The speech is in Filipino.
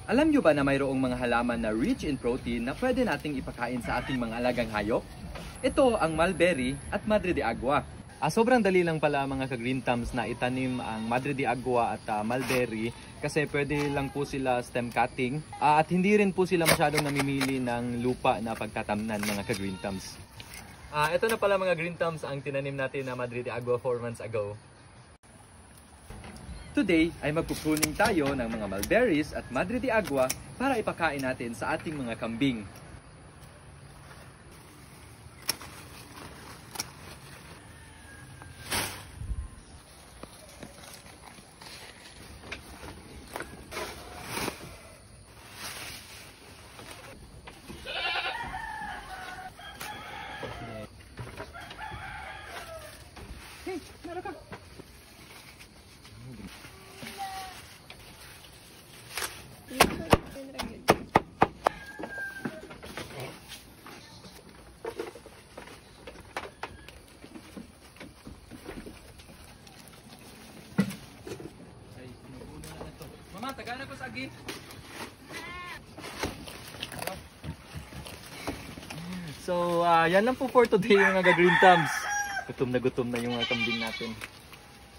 Alam nyo ba na mayroong mga halaman na rich in protein na pwede nating ipakain sa ating mga alagang hayop? Ito ang mulberry at madre de agua. Sobrang dali lang pala mga ka-green thumbs na itanim ang madre de agua at mulberry kasi pwede lang po sila stem cutting at hindi rin po sila masyadong namimili ng lupa na pagtatamnan mga ka-green thumbs. Ito na pala mga green thumbs ang tinanim natin na madre de agua 4 months ago. Today ay magpupruning tayo ng mga mulberries at madre de agua para ipakain natin sa ating mga kambing. Hey, naroon ka! Mama, tagana ko sa agi. So, yan lang po for today mga green thumbs. Gutom na yung kambing natin.